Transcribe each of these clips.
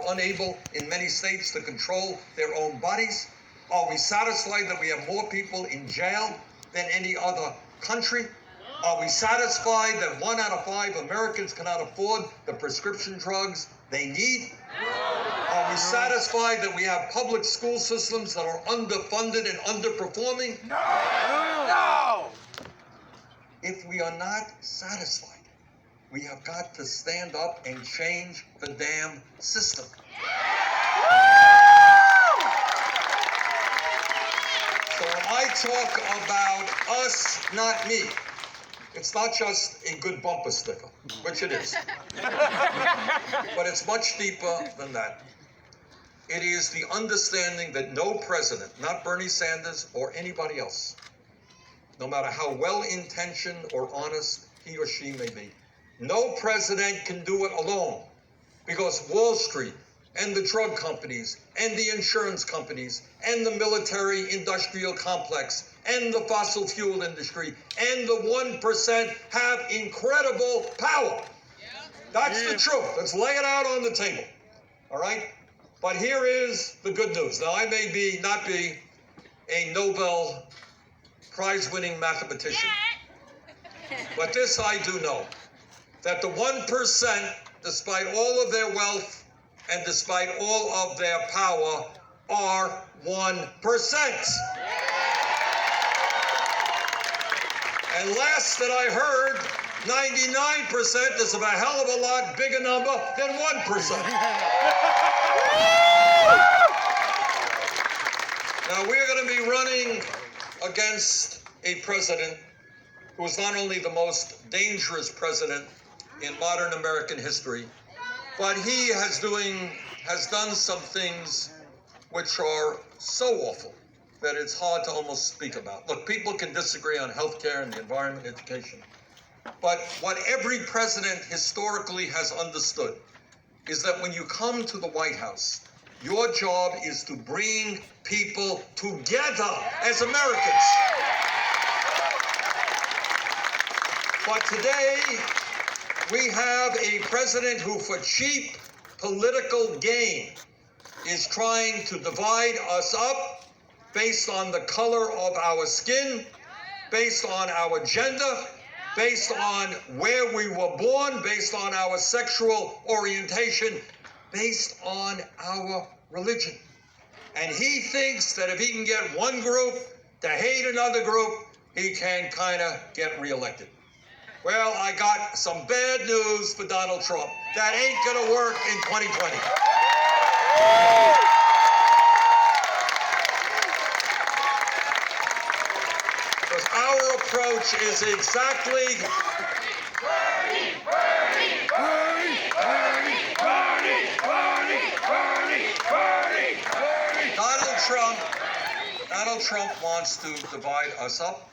unable in many states to control their own bodies? Are we satisfied that we have more people in jail than any other country? Are we satisfied that 1 out of 5 Americans cannot afford the prescription drugs they need? Are we satisfied that we have public school systems that are underfunded and underperforming? No! If we are not satisfied, we have got to stand up and change the damn system. So when I talk about us, not me, it's not just a good bumper sticker, which it is. But it's much deeper than that. It is the understanding that no president, not Bernie Sanders or anybody else, no matter how well-intentioned or honest he or she may be, no president can do it alone, because Wall Street and the drug companies and the insurance companies and the military-industrial complex and the fossil fuel industry and the 1% have incredible power. That's the truth. Let's lay it out on the table. All right? But here is the good news. Now, I may not be a Nobel Prize-winning mathematician, but this I do know, that the 1%, despite all of their wealth and despite all of their power, are 1%. And last that I heard, 99% is of a hell of a lot bigger number than 1%. Now, we're going to be running against a president who is not only the most dangerous president in modern American history, but he has done some things which are so awful that it's hard to almost speak about. Look, people can disagree on healthcare and the environment, education. But what every president historically has understood is that when you come to the White House, your job is to bring people together as Americans. But today, we have a president who, for cheap political gain, is trying to divide us up based on the color of our skin, based on our gender, based on where we were born, based on our sexual orientation, based on our religion. And he thinks that if he can get one group to hate another group, he can kind of get reelected. Well, I got some bad news for Donald Trump. That ain't going to work in 2020. Because our approach is exactly... Donald Trump wants to divide us up,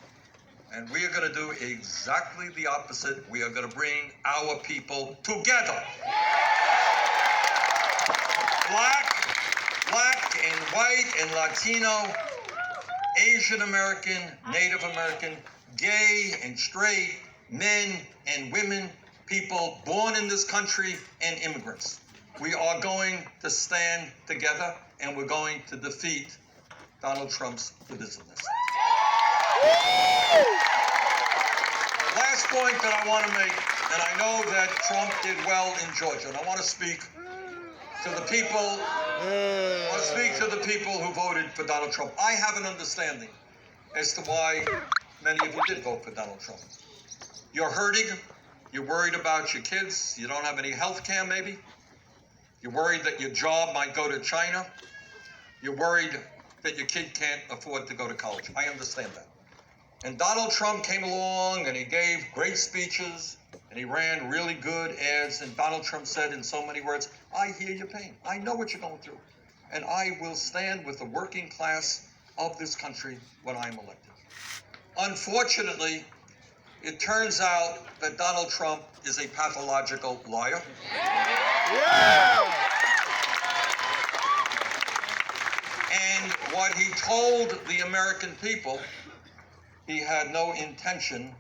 and we are going to do exactly the opposite. We are going to bring our people together. Black and white and Latino, Asian American, Native American, gay and straight, men and women, people born in this country, and immigrants. We are going to stand together, and we're going to defeat Donald Trump's divisiveness. Last point that I want to make, and I know that Trump did well in Georgia, and I want to speak to the people. Who voted for Donald Trump. I have an understanding as to why many of you did vote for Donald Trump. You're hurting. You're worried about your kids. You don't have any health care, maybe. You're worried that your job might go to China. You're worried that your kid can't afford to go to college. I understand that. And Donald Trump came along and he gave great speeches and he ran really good ads. And Donald Trump said in so many words, I hear your pain. I know what you're going through. And I will stand with the working class of this country when I'm elected. Unfortunately, it turns out that Donald Trump is a pathological liar. Yeah! And what he told the American people, he had no intention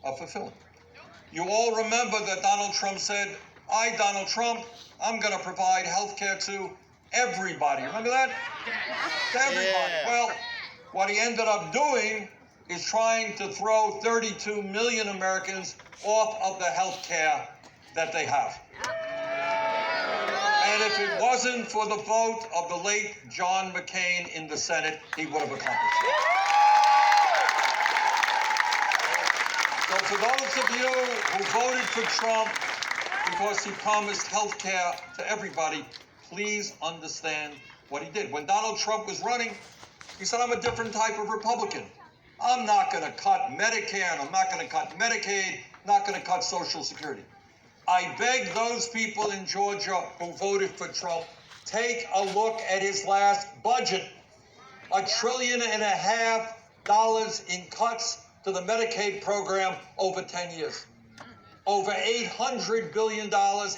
of fulfilling. You all remember that Donald Trump said I, Donald Trump, I'm going to provide health care to everybody. Remember that? To everybody. Yeah. Well, what he ended up doing is trying to throw 32 million Americans off of the health care that they have. And if it wasn't for the vote of the late John McCain in the Senate, he would have accomplished it. So for those of you who voted for Trump because he promised health care to everybody, please understand what he did. When Donald Trump was running, he said, I'm a different type of Republican. I'm not going to cut Medicare, and I'm not going to cut Medicaid, not going to cut Social Security. I beg those people in Georgia who voted for Trump, take a look at his last budget. $1.5 trillion in cuts to the Medicaid program over 10 years. Over $800 billion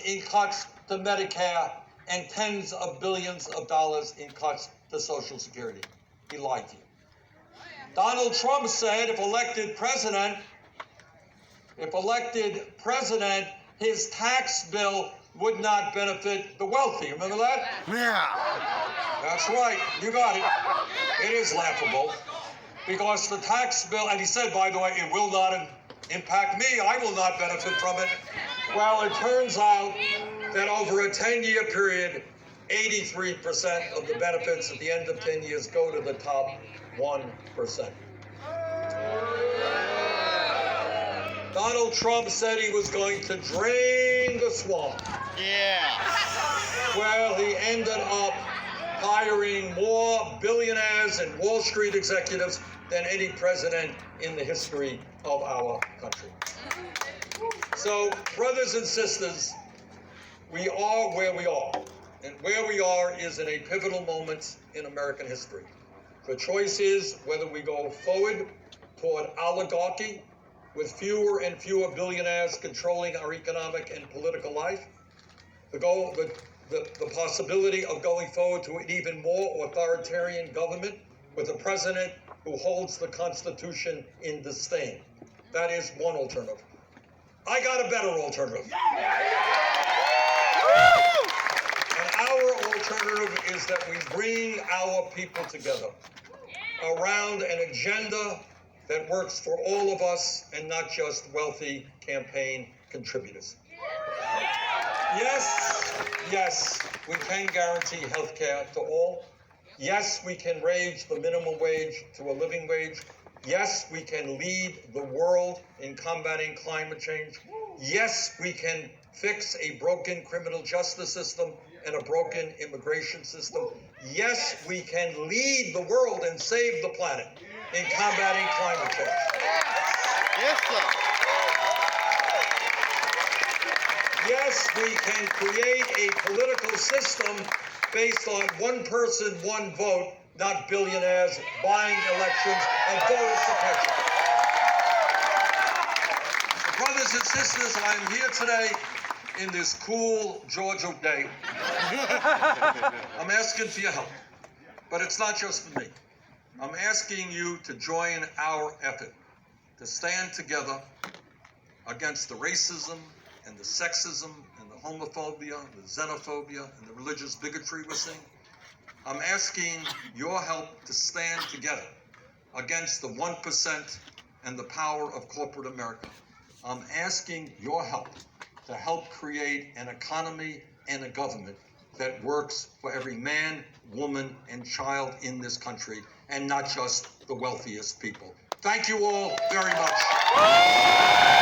in cuts to Medicare and tens of billions of dollars in cuts to Social Security. He lied to you. Donald Trump said if elected president, his tax bill would not benefit the wealthy. Remember that? Yeah. That's right. You got it. It is laughable because the tax bill, and he said, by the way, it will not impact me. I will not benefit from it. Well, it turns out that over a 10-year period, 83% of the benefits at the end of 10 years go to the top 1%. Donald Trump said he was going to drain the swamp. Yeah. Well, he ended up hiring more billionaires and Wall Street executives than any president in the history of our country. So, brothers and sisters, we are where we are. And where we are is in a pivotal moment in American history. The choice is whether we go forward toward oligarchy, with fewer and fewer billionaires controlling our economic and political life, the possibility of going forward to an even more authoritarian government with a president who holds the Constitution in disdain. That is one alternative. I got a better alternative. And our alternative is that we bring our people together around an agenda that works for all of us and not just wealthy campaign contributors. Yes, we can guarantee health care to all. Yes, we can raise the minimum wage to a living wage. Yes, we can lead the world in combating climate change. Yes, we can fix a broken criminal justice system and a broken immigration system. Yes, we can lead the world and save the planet in combating climate change. Yes, sir. Yes, we can create a political system based on one person, one vote, not billionaires buying elections and voter suppression. So brothers and sisters, I am here today in this cool Georgia day. I'm asking for your help, but it's not just for me. I'm asking you to join our effort to stand together against the racism and the sexism and the homophobia, the xenophobia, and the religious bigotry we're seeing. I'm asking your help to stand together against the 1% and the power of corporate America. I'm asking your help to help create an economy and a government that works for every man, woman, and child in this country, and not just the wealthiest people. Thank you all very much.